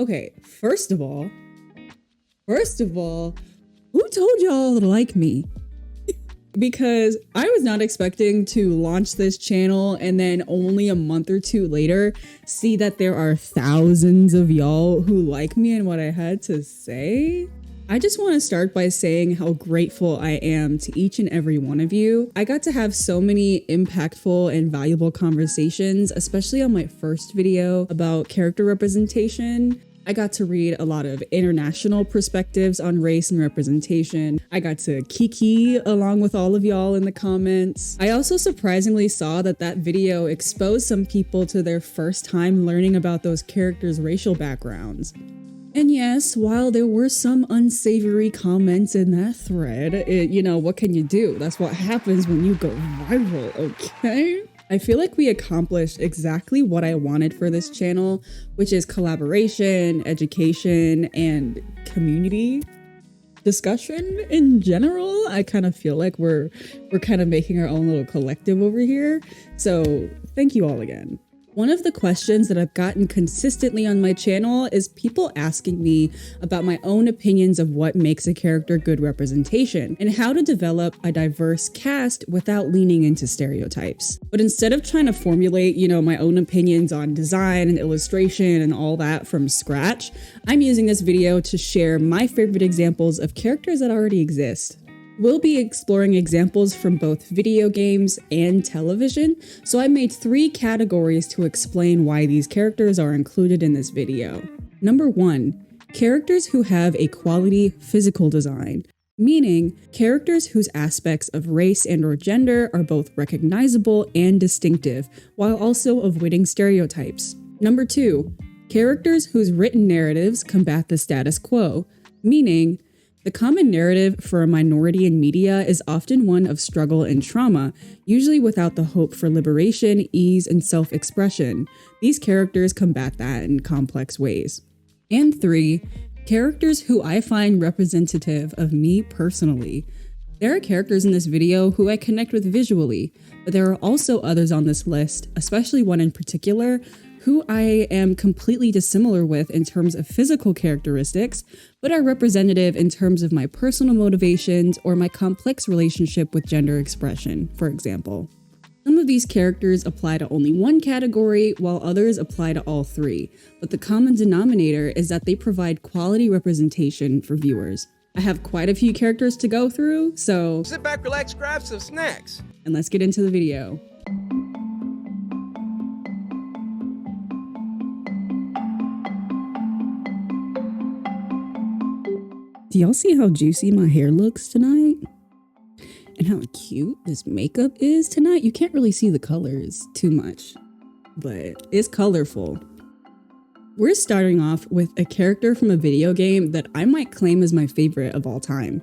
Okay, first of all, who told y'all to like me? Because I was not expecting to launch this channel and then only a month or two later see that there are thousands of y'all who like me and what I had to say. I just want to start by saying how grateful I am to each and every one of you. I got to have so many impactful and valuable conversations, especially on my first video about character representation. I got to read a lot of international perspectives on race and representation. I got to kiki along with all of y'all in the comments. I also surprisingly saw that video exposed some people to their first time learning about those characters' racial backgrounds. And yes, while there were some unsavory comments in that thread, what can you do? That's what happens when you go viral, okay? I feel like we accomplished exactly what I wanted for this channel, which is collaboration, education, and community discussion in general. I kind of feel like we're kind of making our own little collective over here. So thank you all again. One of the questions that I've gotten consistently on my channel is people asking me about my own opinions of what makes a character good representation and how to develop a diverse cast without leaning into stereotypes. But instead of trying to formulate, my own opinions on design and illustration and all that from scratch, I'm using this video to share my favorite examples of characters that already exist. We'll be exploring examples from both video games and television, so I made 3 categories to explain why these characters are included in this video. Number 1, characters who have a quality physical design, meaning characters whose aspects of race and/or gender are both recognizable and distinctive, while also avoiding stereotypes. Number 2, characters whose written narratives combat the status quo, meaning the common narrative for a minority in media is often one of struggle and trauma, usually without the hope for liberation, ease, and self-expression. These characters combat that in complex ways. And 3, characters who I find representative of me personally. There are characters in this video who I connect with visually, but there are also others on this list, especially one in particular, who I am completely dissimilar with in terms of physical characteristics, but are representative in terms of my personal motivations or my complex relationship with gender expression, for example. Some of these characters apply to only one category, while others apply to all 3, but the common denominator is that they provide quality representation for viewers. I have quite a few characters to go through, so sit back, relax, grab some snacks, and let's get into the video. Do y'all see how juicy my hair looks tonight? And how cute this makeup is tonight? You can't really see the colors too much, but it's colorful. We're starting off with a character from a video game that I might claim is my favorite of all time.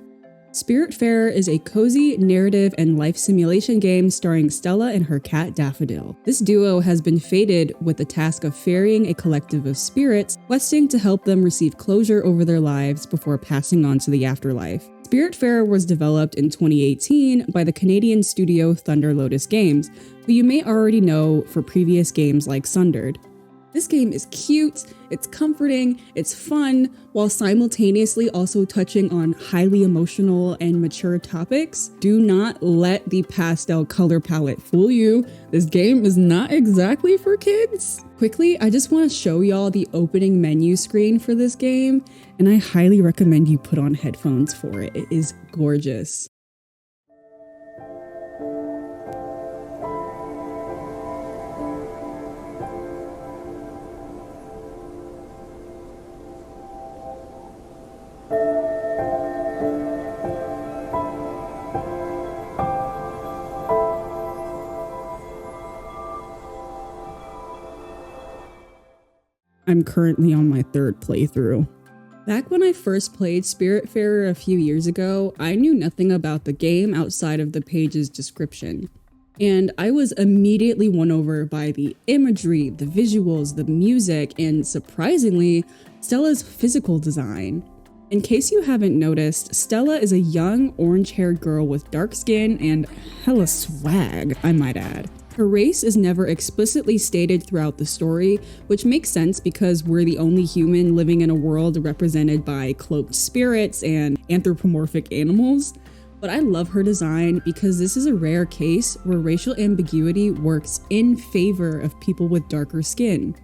Spiritfarer is a cozy narrative and life simulation game starring Stella and her cat Daffodil. This duo has been fated with the task of ferrying a collective of spirits, questing to help them receive closure over their lives before passing on to the afterlife. Spiritfarer was developed in 2018 by the Canadian studio Thunder Lotus Games, who you may already know for previous games like Sundered. This game is cute, it's comforting, it's fun, while simultaneously also touching on highly emotional and mature topics. Do not let the pastel color palette fool you. This game is not exactly for kids. Quickly, I just want to show y'all the opening menu screen for this game, and I highly recommend you put on headphones for it. It is gorgeous. I'm currently on my 3rd playthrough. Back when I first played Spiritfarer a few years ago, I knew nothing about the game outside of the page's description. And I was immediately won over by the imagery, the visuals, the music, and surprisingly, Stella's physical design. In case you haven't noticed, Stella is a young, orange-haired girl with dark skin and hella swag, I might add. Her race is never explicitly stated throughout the story, which makes sense because we're the only human living in a world represented by cloaked spirits and anthropomorphic animals. But I love her design because this is a rare case where racial ambiguity works in favor of people with darker skin.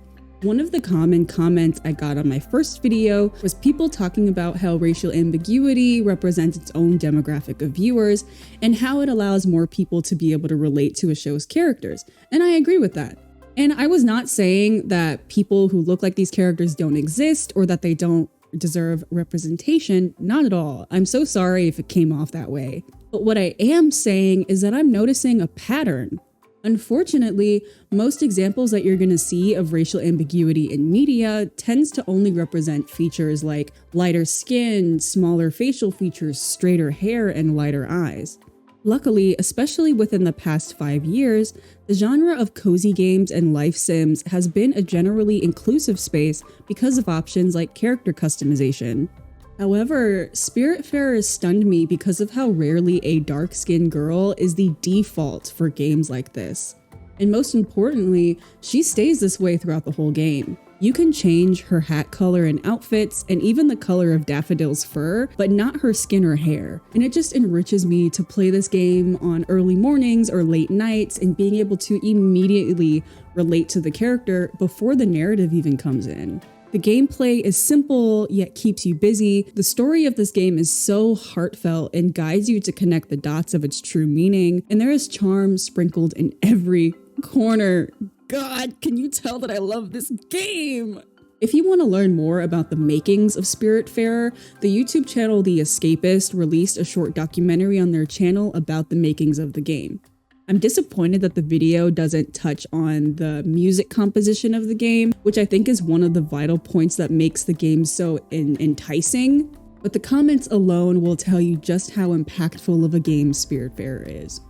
One of the common comments I got on my first video was people talking about how racial ambiguity represents its own demographic of viewers and how it allows more people to be able to relate to a show's characters. And I agree with that. And I was not saying that people who look like these characters don't exist or that they don't deserve representation, not at all. I'm so sorry if it came off that way. But what I am saying is that I'm noticing a pattern. Unfortunately, most examples that you're going to see of racial ambiguity in media tends to only represent features like lighter skin, smaller facial features, straighter hair, and lighter eyes. Luckily, especially within the past 5 years, the genre of cozy games and life sims has been a generally inclusive space because of options like character customization. However, Spiritfarer stunned me because of how rarely a dark-skinned girl is the default for games like this. And most importantly, she stays this way throughout the whole game. You can change her hat color and outfits, and even the color of Daffodil's fur, but not her skin or hair. And it just enriches me to play this game on early mornings or late nights and being able to immediately relate to the character before the narrative even comes in. The gameplay is simple, yet keeps you busy. The story of this game is so heartfelt and guides you to connect the dots of its true meaning, and there is charm sprinkled in every corner. God, can you tell that I love this game? If you want to learn more about the makings of Spiritfarer, the YouTube channel The Escapist released a short documentary on their channel about the makings of the game. I'm disappointed that the video doesn't touch on the music composition of the game, which I think is one of the vital points that makes the game so enticing, but the comments alone will tell you just how impactful of a game Spiritfarer is.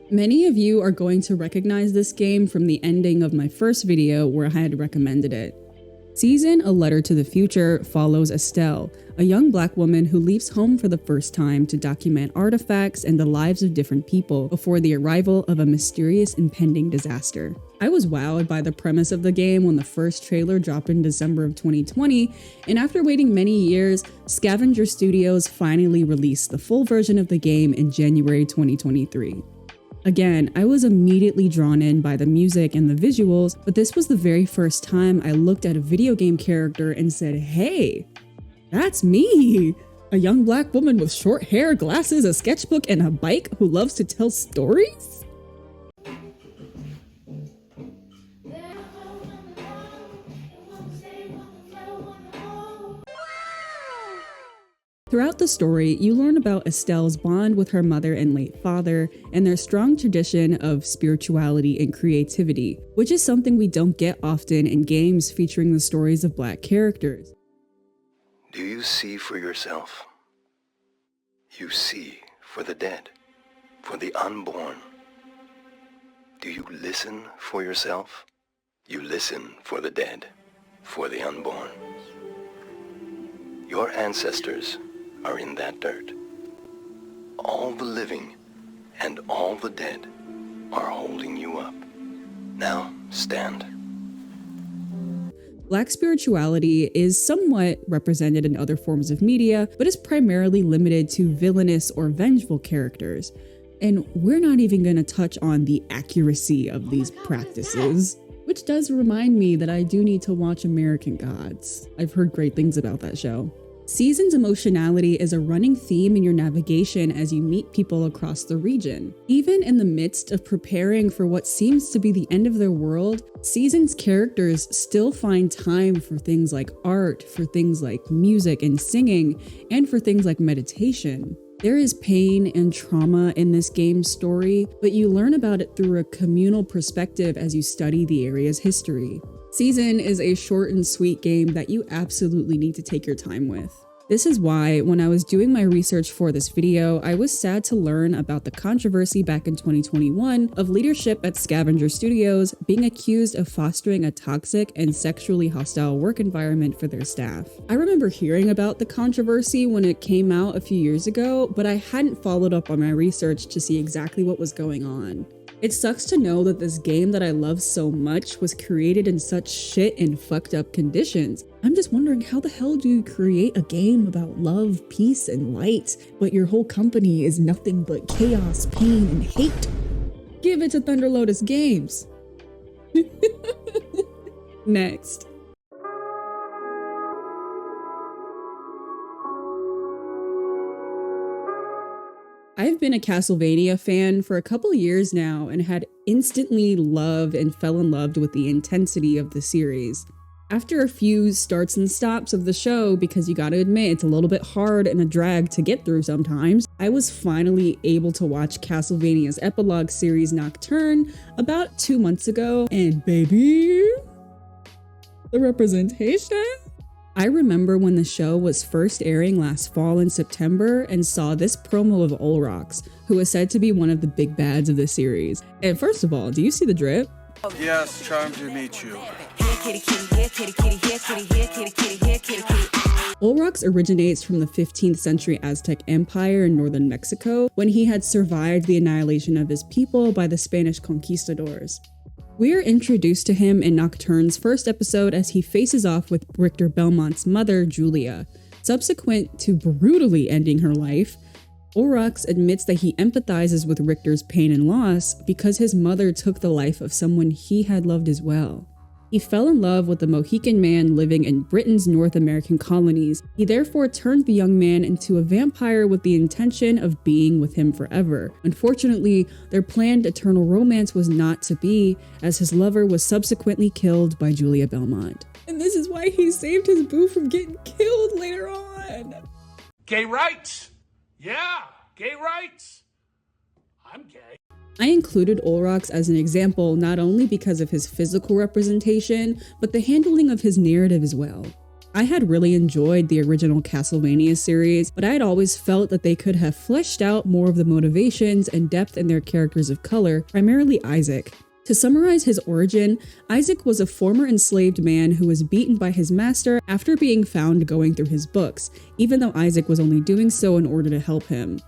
Many of you are going to recognize this game from the ending of my first video where I had recommended it. Season A Letter to the Future follows Estelle, a young black woman who leaves home for the first time to document artifacts and the lives of different people before the arrival of a mysterious impending disaster. I was wowed by the premise of the game when the first trailer dropped in December of 2020, and after waiting many years, Scavenger Studios finally released the full version of the game in January 2023. Again, I was immediately drawn in by the music and the visuals, but this was the very first time I looked at a video game character and said, hey, that's me! A young black woman with short hair, glasses, a sketchbook, and a bike who loves to tell stories? Throughout the story, you learn about Estelle's bond with her mother and late father, and their strong tradition of spirituality and creativity, which is something we don't get often in games featuring the stories of black characters. Do you see for yourself? You see for the dead, for the unborn. Do you listen for yourself? You listen for the dead, for the unborn. Your ancestors are in that dirt. All the living and all the dead are holding you up. Now stand. Black spirituality is somewhat represented in other forms of media, but is primarily limited to villainous or vengeful characters. And we're not even going to touch on the accuracy of these practices. Which does remind me that I do need to watch American Gods. I've heard great things about that show. Season's emotionality is a running theme in your navigation as you meet people across the region. Even in the midst of preparing for what seems to be the end of their world, Season's characters still find time for things like art, for things like music and singing, and for things like meditation. There is pain and trauma in this game's story, but you learn about it through a communal perspective as you study the area's history. Season is a short and sweet game that you absolutely need to take your time with. This is why, when I was doing my research for this video, I was sad to learn about the controversy back in 2021 of leadership at Scavenger Studios being accused of fostering a toxic and sexually hostile work environment for their staff. I remember hearing about the controversy when it came out a few years ago, but I hadn't followed up on my research to see exactly what was going on. It sucks to know that this game that I love so much was created in such shit and fucked up conditions. I'm just wondering, how the hell do you create a game about love, peace, and light, but your whole company is nothing but chaos, pain, and hate? Give it to Thunder Lotus Games. Next. I've been a Castlevania fan for a couple years now and had instantly loved and fell in love with the intensity of the series. After a few starts and stops of the show, because you gotta admit it's a little bit hard and a drag to get through sometimes, I was finally able to watch Castlevania's epilogue series Nocturne about 2 months ago, and baby, the representation? I remember when the show was first airing last fall in September and saw this promo of Olrox, who is said to be one of the big bads of the series. And first of all, do you see the drip? Yes, charmed to meet you. Olrox originates from the 15th century Aztec Empire in northern Mexico, when he had survived the annihilation of his people by the Spanish conquistadors. We are introduced to him in Nocturne's first episode as he faces off with Richter Belmont's mother, Julia. Subsequent to brutally ending her life, Olrox admits that he empathizes with Richter's pain and loss because his mother took the life of someone he had loved as well. He fell in love with a Mohican man living in Britain's North American colonies. He therefore turned the young man into a vampire with the intention of being with him forever. Unfortunately, their planned eternal romance was not to be, as his lover was subsequently killed by Julia Belmont. And this is why he saved his boo from getting killed later on. Gay rights! Yeah, gay rights! I'm gay. I included Olrox as an example not only because of his physical representation, but the handling of his narrative as well. I had really enjoyed the original Castlevania series, but I had always felt that they could have fleshed out more of the motivations and depth in their characters of color, primarily Isaac. To summarize his origin, Isaac was a former enslaved man who was beaten by his master after being found going through his books, even though Isaac was only doing so in order to help him.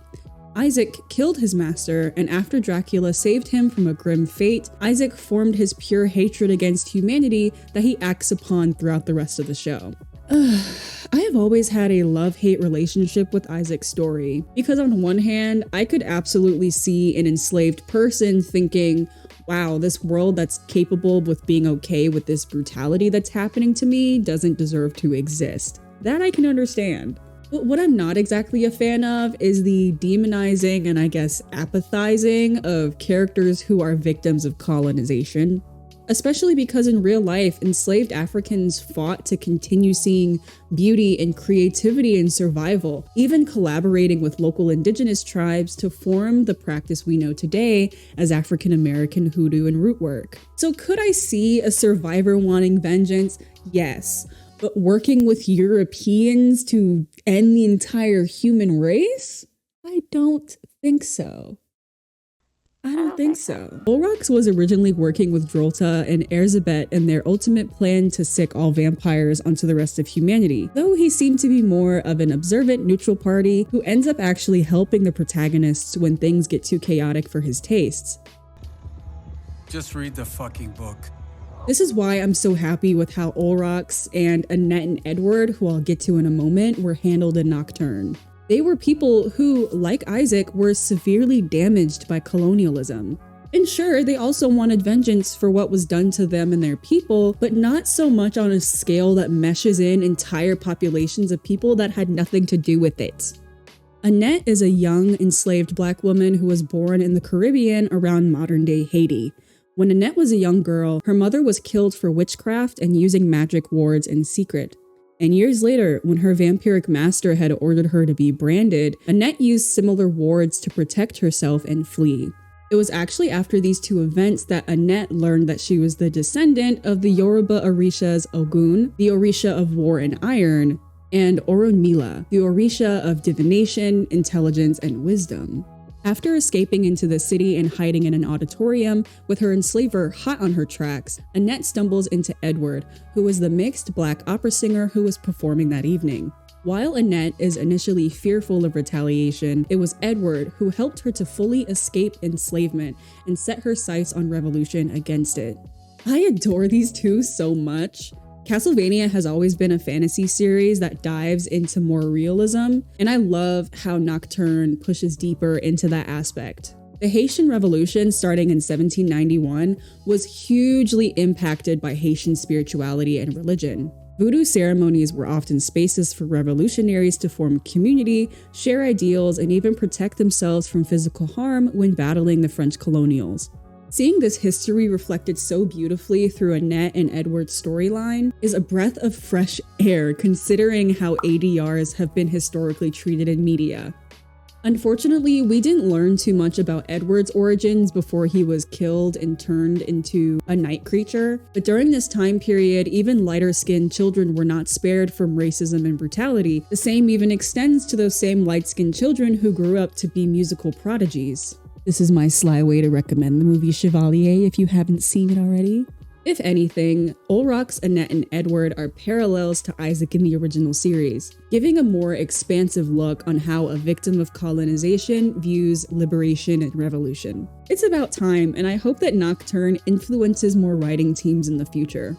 Isaac killed his master, and after Dracula saved him from a grim fate, Isaac formed his pure hatred against humanity that he acts upon throughout the rest of the show. I have always had a love-hate relationship with Isaac's story, because on one hand, I could absolutely see an enslaved person thinking, wow, this world that's capable with being okay with this brutality that's happening to me doesn't deserve to exist. That I can understand. But what I'm not exactly a fan of is the demonizing and I guess apathizing of characters who are victims of colonization. Especially because in real life, enslaved Africans fought to continue seeing beauty and creativity and survival, even collaborating with local indigenous tribes to form the practice we know today as African American hoodoo and root work. So could I see a survivor wanting vengeance? Yes. But working with Europeans to end the entire human race? I don't think so. I don't think so. Olrox was originally working with Drolta and Erzsébet in their ultimate plan to sick all vampires onto the rest of humanity, though he seemed to be more of an observant, neutral party who ends up actually helping the protagonists when things get too chaotic for his tastes. Just read the fucking book. This is why I'm so happy with how Olrox and Annette and Edward, who I'll get to in a moment, were handled in Nocturne. They were people who, like Isaac, were severely damaged by colonialism. And sure, they also wanted vengeance for what was done to them and their people, but not so much on a scale that meshes in entire populations of people that had nothing to do with it. Annette is a young, enslaved Black woman who was born in the Caribbean around modern-day Haiti. When Annette was a young girl, her mother was killed for witchcraft and using magic wards in secret. And years later, when her vampiric master had ordered her to be branded, Annette used similar wards to protect herself and flee. It was actually after these two events that Annette learned that she was the descendant of the Yoruba Orishas Ogun, the Orisha of war and iron, and Orunmila, the Orisha of divination, intelligence, and wisdom. After escaping into the city and hiding in an auditorium with her enslaver hot on her tracks, Annette stumbles into Edward, who was the mixed black opera singer who was performing that evening. While Annette is initially fearful of retaliation, it was Edward who helped her to fully escape enslavement and set her sights on revolution against it. I adore these two so much. Castlevania has always been a fantasy series that dives into more realism, and I love how Nocturne pushes deeper into that aspect. The Haitian Revolution, starting in 1791, was hugely impacted by Haitian spirituality and religion. Voodoo ceremonies were often spaces for revolutionaries to form community, share ideals, and even protect themselves from physical harm when battling the French colonials. Seeing this history reflected so beautifully through Annette and Edward's storyline is a breath of fresh air considering how ADRs have been historically treated in media. Unfortunately, we didn't learn too much about Edward's origins before he was killed and turned into a night creature, but during this time period, even lighter-skinned children were not spared from racism and brutality. The same even extends to those same light-skinned children who grew up to be musical prodigies. This is my sly way to recommend the movie Chevalier if you haven't seen it already. If anything, Olrock's Annette and Edward are parallels to Isaac in the original series, giving a more expansive look on how a victim of colonization views liberation and revolution. It's about time, and I hope that Nocturne influences more writing teams in the future.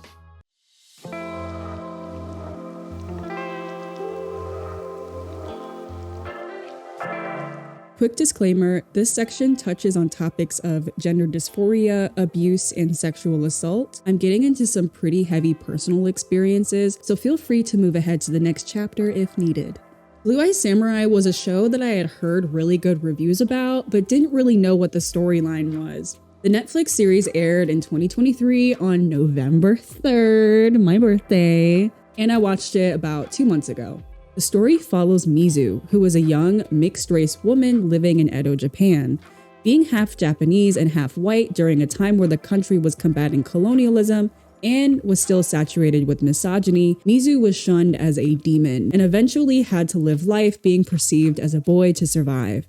Quick disclaimer, this section touches on topics of gender dysphoria, abuse, and sexual assault. I'm getting into some pretty heavy personal experiences, so feel free to move ahead to the next chapter if needed. Blue Eye Samurai was a show that I had heard really good reviews about, but didn't really know what the storyline was. The Netflix series aired in 2023 on November 3rd, my birthday, and I watched it about 2 months ago. The story follows Mizu, who is a young, mixed-race woman living in Edo, Japan. Being half Japanese and half white during a time where the country was combating colonialism and was still saturated with misogyny, Mizu was shunned as a demon and eventually had to live life being perceived as a boy to survive.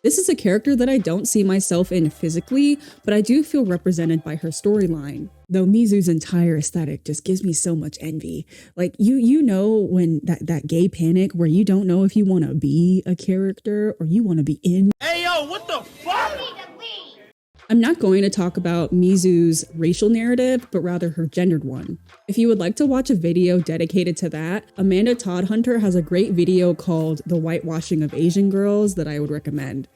This is a character that I don't see myself in physically, but I do feel represented by her storyline. Though Mizu's entire aesthetic just gives me so much envy. Like, you know when that gay panic where you don't know if you want to be a character or you want to be in. Hey, yo, what the fuck? I'm not going to talk about Mizu's racial narrative, but rather her gendered one. If you would like to watch a video dedicated to that, Amanda Toddhunter has a great video called The Whitewashing of Asian Girls that I would recommend.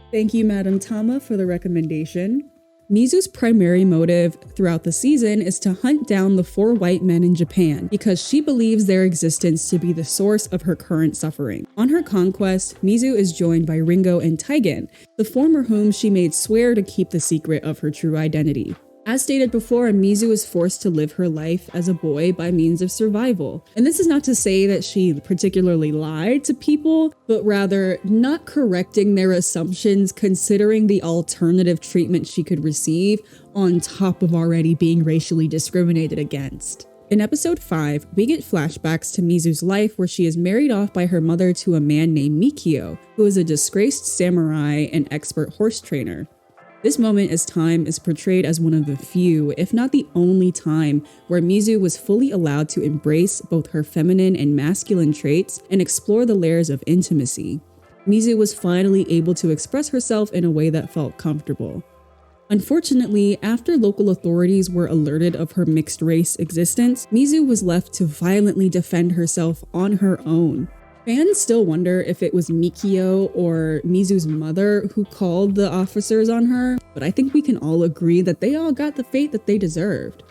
Thank you, Madam Tama, for the recommendation. Mizu's primary motive throughout the season is to hunt down the 4 white men in Japan because she believes their existence to be the source of her current suffering. On her conquest, Mizu is joined by Ringo and Taigen, the former whom she made swear to keep the secret of her true identity. As stated before, Mizu is forced to live her life as a boy by means of survival. And this is not to say that she particularly lied to people, but rather not correcting their assumptions considering the alternative treatment she could receive on top of already being racially discriminated against. In episode 5, we get flashbacks to Mizu's life where she is married off by her mother to a man named Mikio, who is a disgraced samurai and expert horse trainer. This moment as time is portrayed as one of the few, if not the only time, where Mizu was fully allowed to embrace both her feminine and masculine traits and explore the layers of intimacy. Mizu was finally able to express herself in a way that felt comfortable. Unfortunately, after local authorities were alerted of her mixed race existence, Mizu was left to violently defend herself on her own. Fans still wonder if it was Mikio or Mizu's mother who called the officers on her, but I think we can all agree that they all got the fate that they deserved.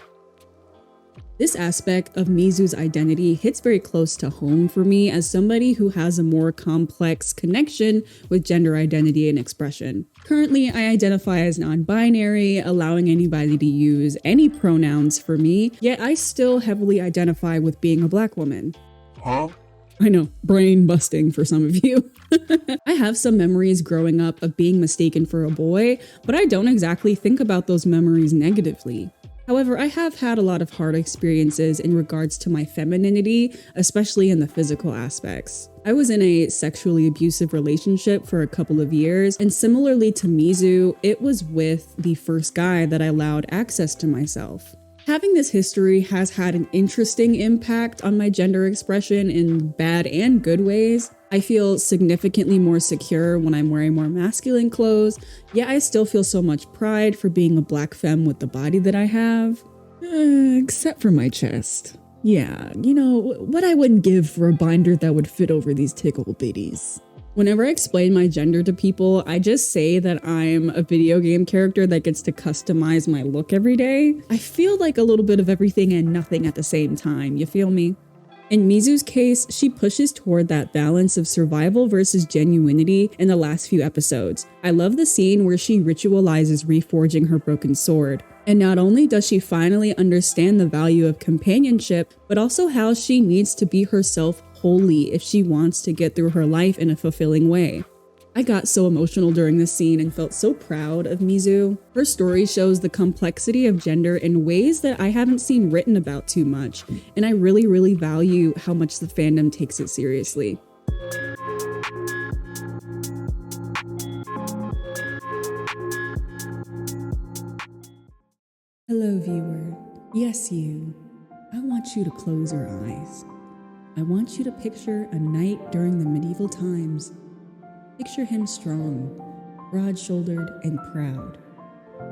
This aspect of Mizu's identity hits very close to home for me as somebody who has a more complex connection with gender identity and expression. Currently, I identify as non-binary, allowing anybody to use any pronouns for me, yet I still heavily identify with being a Black woman. Huh? I know, brain busting for some of you. I have some memories growing up of being mistaken for a boy, but I don't exactly think about those memories negatively. However, I have had a lot of hard experiences in regards to my femininity, especially in the physical aspects. I was in a sexually abusive relationship for a couple of years, and similarly to Mizu, it was with the first guy that I allowed access to myself. Having this history has had an interesting impact on my gender expression in bad and good ways. I feel significantly more secure when I'm wearing more masculine clothes, yet I still feel so much pride for being a black femme with the body that I have. Except for my chest. Yeah, you know, what I wouldn't give for a binder that would fit over these tickle bitties. Whenever I explain my gender to people, I just say that I'm a video game character that gets to customize my look every day. I feel like a little bit of everything and nothing at the same time, you feel me? In Mizu's case, she pushes toward that balance of survival versus genuinity in the last few episodes. I love the scene where she ritualizes reforging her broken sword. And not only does she finally understand the value of companionship, but also how she needs to be herself wholly if she wants to get through her life in a fulfilling way. I got so emotional during this scene and felt so proud of Mizu. Her story shows the complexity of gender in ways that I haven't seen written about too much, and I really value how much the fandom takes it seriously. Hello viewer, yes you. I want you to close your eyes. I want you to picture a knight during the medieval times. Picture him strong, broad-shouldered, and proud.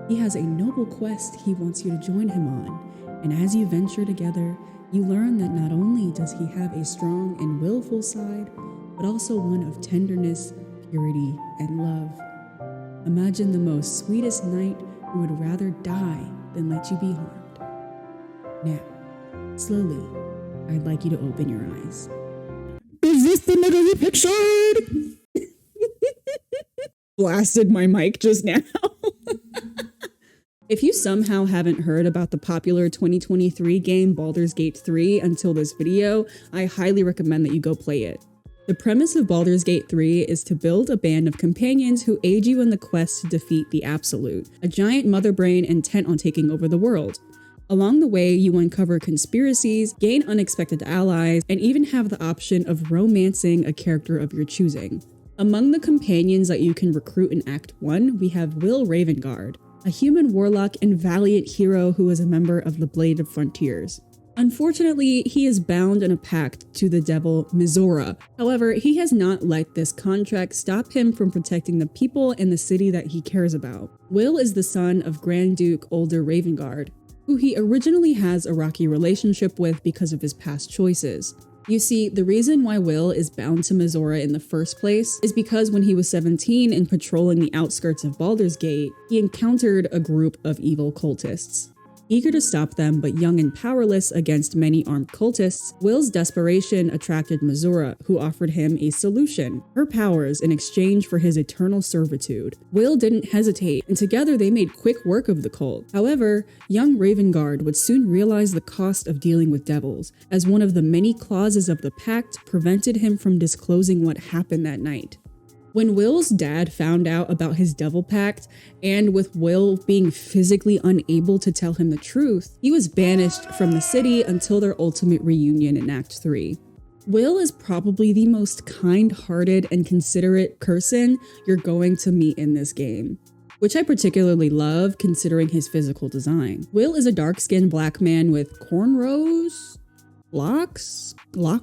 He has a noble quest he wants you to join him on, and as you venture together, you learn that not only does he have a strong and willful side, but also one of tenderness, purity, and love. Imagine the most sweetest knight who would rather die than let you be harmed. Now, slowly, I'd like you to open your eyes. Is this the nigga we pictured? Blasted my mic just now. If you somehow haven't heard about the popular 2023 game Baldur's Gate 3 until this video, I highly recommend that you go play it. The premise of Baldur's Gate 3 is to build a band of companions who aid you in the quest to defeat the Absolute, a giant mother brain intent on taking over the world. Along the way, you uncover conspiracies, gain unexpected allies, and even have the option of romancing a character of your choosing. Among the companions that you can recruit in Act 1, we have Will Ravengard, a human warlock and valiant hero who is a member of the Blade of Frontiers. Unfortunately, he is bound in a pact to the devil Mizora. However, he has not let this contract stop him from protecting the people and the city that he cares about. Will is the son of Grand Duke Ulder Ravengard, who he originally has a rocky relationship with because of his past choices. You see, the reason why Will is bound to Mizora in the first place is because when he was 17 and patrolling the outskirts of Baldur's Gate, he encountered a group of evil cultists. Eager to stop them, but young and powerless against many armed cultists, Will's desperation attracted Mizora, who offered him a solution, her powers in exchange for his eternal servitude. Will didn't hesitate, and together they made quick work of the cult. However, young Ravengard would soon realize the cost of dealing with devils, as one of the many clauses of the pact prevented him from disclosing what happened that night. When Will's dad found out about his devil pact, and with Will being physically unable to tell him the truth, he was banished from the city until their ultimate reunion in Act 3. Will is probably the most kind-hearted and considerate person you're going to meet in this game, which I particularly love considering his physical design. Will is a dark-skinned black man with cornrows? Lock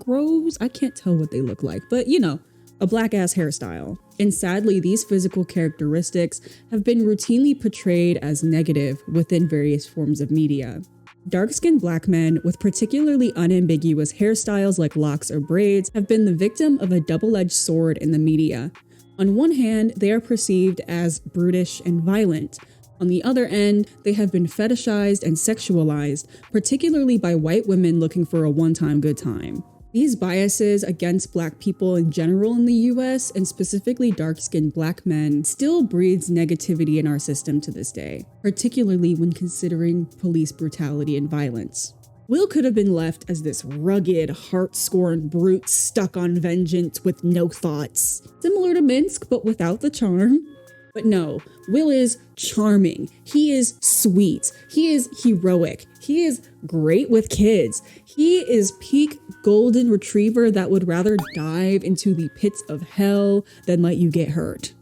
rows? I can't tell what they look like, but you know, a black-ass hairstyle. And sadly, these physical characteristics have been routinely portrayed as negative within various forms of media. Dark-skinned black men with particularly unambiguous hairstyles like locks or braids have been the victim of a double-edged sword in the media. On one hand, they are perceived as brutish and violent. On the other end, they have been fetishized and sexualized, particularly by white women looking for a one-time good time. These biases against black people in general in the US, and specifically dark-skinned black men, still breeds negativity in our system to this day, particularly when considering police brutality and violence. Will could have been left as this rugged, heart-scorned brute stuck on vengeance with no thoughts. Similar to Minsk, but without the charm. But no, Will is charming. He is sweet. He is heroic. He is great with kids. He is peak golden retriever that would rather dive into the pits of hell than let you get hurt.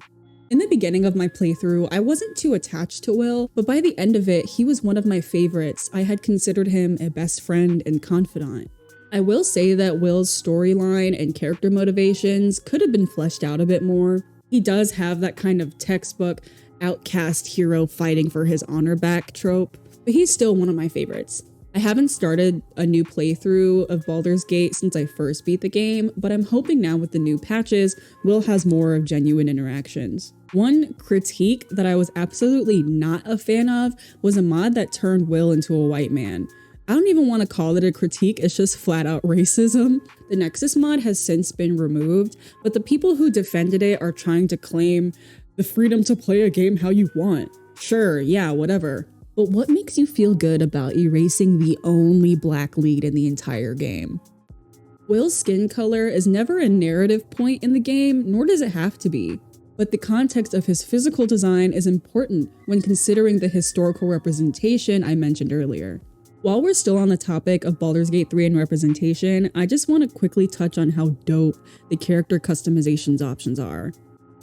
In the beginning of my playthrough, I wasn't too attached to Will, but by the end of it, he was one of my favorites. I had considered him a best friend and confidant. I will say that Will's storyline and character motivations could have been fleshed out a bit more. He does have that kind of textbook outcast hero fighting for his honor back trope, but he's still one of my favorites. I haven't started a new playthrough of Baldur's Gate since I first beat the game, but I'm hoping now with the new patches, Will has more of genuine interactions. One critique that I was absolutely not a fan of was a mod that turned Will into a white man. I don't even want to call it a critique, it's just flat out racism. The Nexus mod has since been removed, but the people who defended it are trying to claim the freedom to play a game how you want. Sure, yeah, whatever. But what makes you feel good about erasing the only black lead in the entire game? Will's skin color is never a narrative point in the game, nor does it have to be. But the context of his physical design is important when considering the historical representation I mentioned earlier. While we're still on the topic of Baldur's Gate 3 and representation, I just want to quickly touch on how dope the character customizations options are.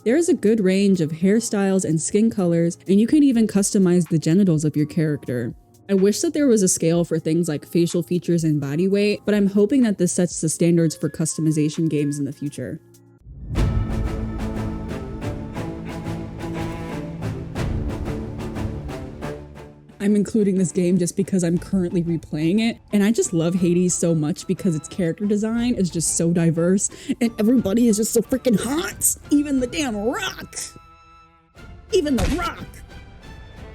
There is a good range of hairstyles and skin colors, and you can even customize the genitals of your character. I wish that there was a scale for things like facial features and body weight, but I'm hoping that this sets the standards for customization games in the future. I'm including this game just because I'm currently replaying it, and I just love Hades so much because its character design is just so diverse, and everybody is just so freaking hot! Even the damn rock! Even the rock!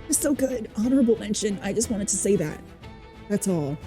It's so good. Honorable mention, I just wanted to say that. That's all.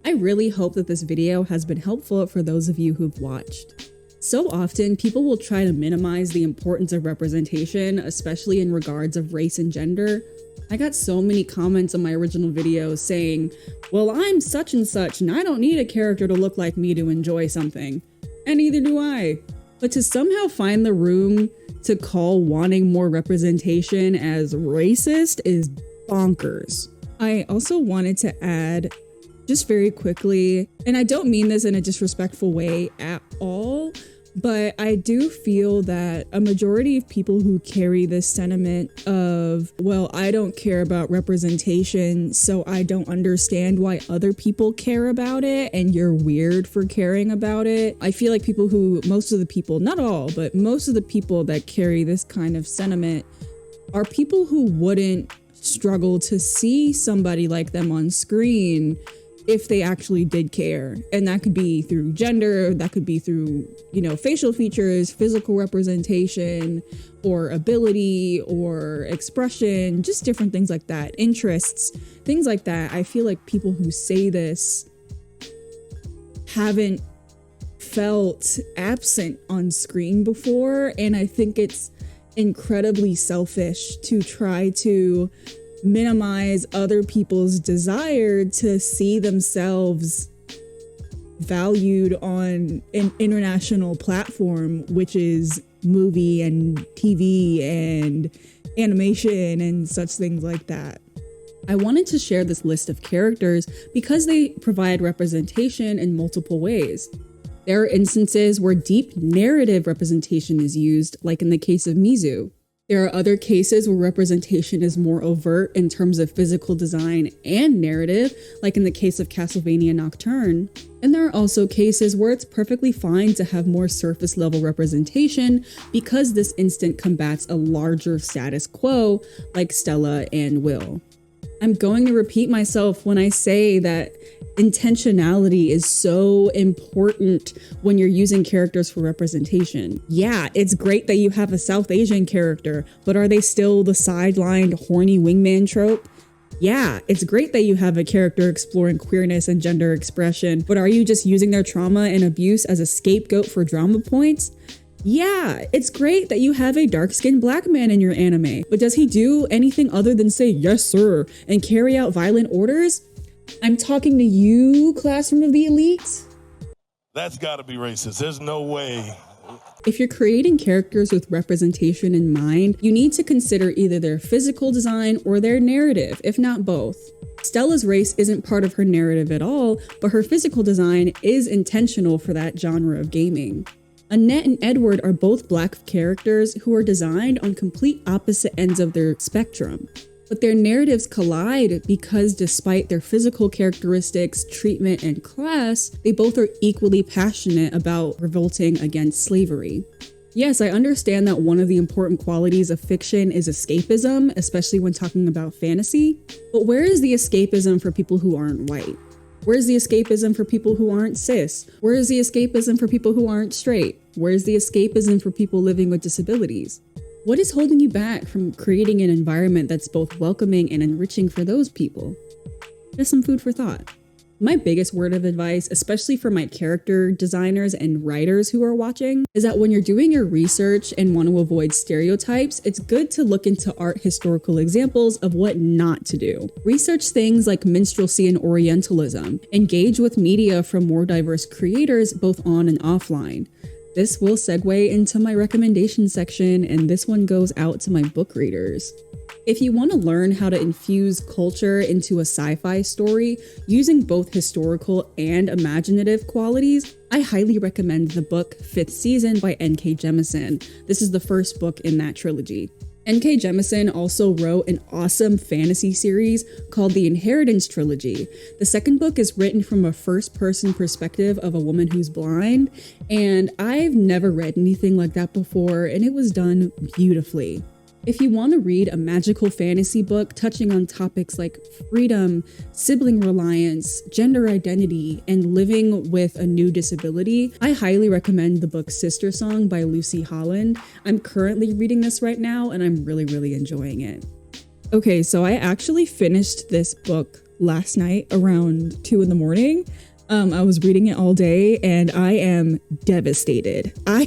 I really hope that this video has been helpful for those of you who've watched. So often, people will try to minimize the importance of representation, especially in regards of race and gender. I got so many comments on my original video saying, well, I'm such and such, and I don't need a character to look like me to enjoy something. And neither do I. But to somehow find the room to call wanting more representation as racist is bonkers. I also wanted to add, just very quickly, and I don't mean this in a disrespectful way at all, but I do feel that a majority of people who carry this sentiment of, well, I don't care about representation, so I don't understand why other people care about it, and you're weird for caring about it. I feel like most of the people, not all, but most of the people that carry this kind of sentiment are people who wouldn't struggle to see somebody like them on screen if they actually did care. And that could be through gender, that could be through, facial features, physical representation, or ability, or expression, just different things like that, interests, things like that. I feel like people who say this haven't felt absent on screen before, and I think it's incredibly selfish to try to minimize other people's desire to see themselves valued on an international platform, which is movie and TV and animation and such things like that. I wanted to share this list of characters because they provide representation in multiple ways. There are instances where deep narrative representation is used, like in the case of Mizu. There are other cases where representation is more overt in terms of physical design and narrative, like in the case of Castlevania Nocturne. And there are also cases where it's perfectly fine to have more surface level representation because this instant combats a larger status quo, like Stella and Will. I'm going to repeat myself when I say that intentionality is so important when you're using characters for representation. Yeah, it's great that you have a South Asian character, but are they still the sidelined, horny wingman trope? Yeah, it's great that you have a character exploring queerness and gender expression, but are you just using their trauma and abuse as a scapegoat for drama points? Yeah, it's great that you have a dark-skinned black man in your anime, but does he do anything other than say yes sir and carry out violent orders? I'm talking to you, Classroom of the Elite. That's gotta be racist. There's no way. If you're creating characters with representation in mind, you need to consider either their physical design or their narrative, if not both. Stella's race isn't part of her narrative at all, but her physical design is intentional for that genre of gaming. Annette and Edward are both Black characters who are designed on complete opposite ends of their spectrum. But their narratives collide because despite their physical characteristics, treatment, and class, they both are equally passionate about revolting against slavery. Yes, I understand that one of the important qualities of fiction is escapism, especially when talking about fantasy. But where is the escapism for people who aren't white? Where's the escapism for people who aren't cis? Where is the escapism for people who aren't straight? Where's the escapism for people living with disabilities? What is holding you back from creating an environment that's both welcoming and enriching for those people? Just some food for thought. My biggest word of advice, especially for my character designers and writers who are watching, is that when you're doing your research and want to avoid stereotypes, it's good to look into art historical examples of what not to do. Research things like minstrelsy and Orientalism. Engage with media from more diverse creators, both on and offline. This will segue into my recommendation section, and this one goes out to my book readers. If you want to learn how to infuse culture into a sci-fi story using both historical and imaginative qualities, I highly recommend the book Fifth Season by N.K. Jemisin. This is the first book in that trilogy. N.K. Jemisin also wrote an awesome fantasy series called the Inheritance Trilogy. The second book is written from a first-person perspective of a woman who's blind, and I've never read anything like that before, and it was done beautifully. If you want to read a magical fantasy book touching on topics like freedom, sibling reliance, gender identity, and living with a new disability, I highly recommend the book Sister Song by Lucy Holland. I'm currently reading this right now, and I'm really enjoying it. Okay, so I actually finished this book last night around 2 in the morning. I was reading it all day and I am devastated. I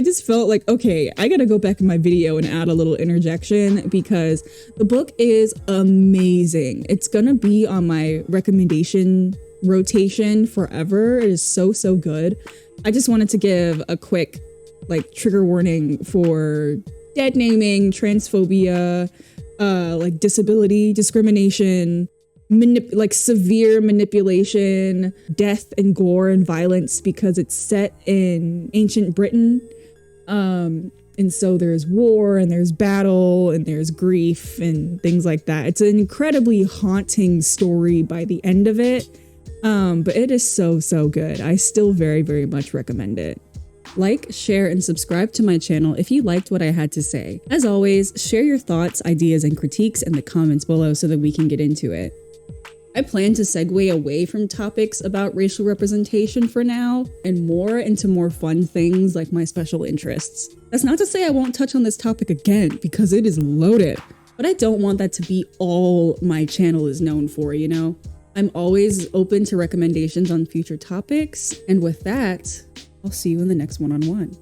just felt like, okay, I gotta go back in my video and add a little interjection because the book is amazing. It's gonna be on my recommendation rotation forever. It is so good. I just wanted to give a quick trigger warning for dead naming, transphobia, disability, discrimination, severe manipulation, death and gore and violence because it's set in ancient Britain. And so there's war and there's battle and there's grief and things like that. It's an incredibly haunting story by the end of it. But it is so good. I still very much recommend it. Like, share, and subscribe to my channel if you liked what I had to say. As always, share your thoughts, ideas, and critiques in the comments below so that we can get into it. I plan to segue away from topics about racial representation for now and more into more fun things like my special interests. That's not to say I won't touch on this topic again because it is loaded, but I don't want that to be all my channel is known for, you know? I'm always open to recommendations on future topics, and with that, I'll see you in the next one-on-one.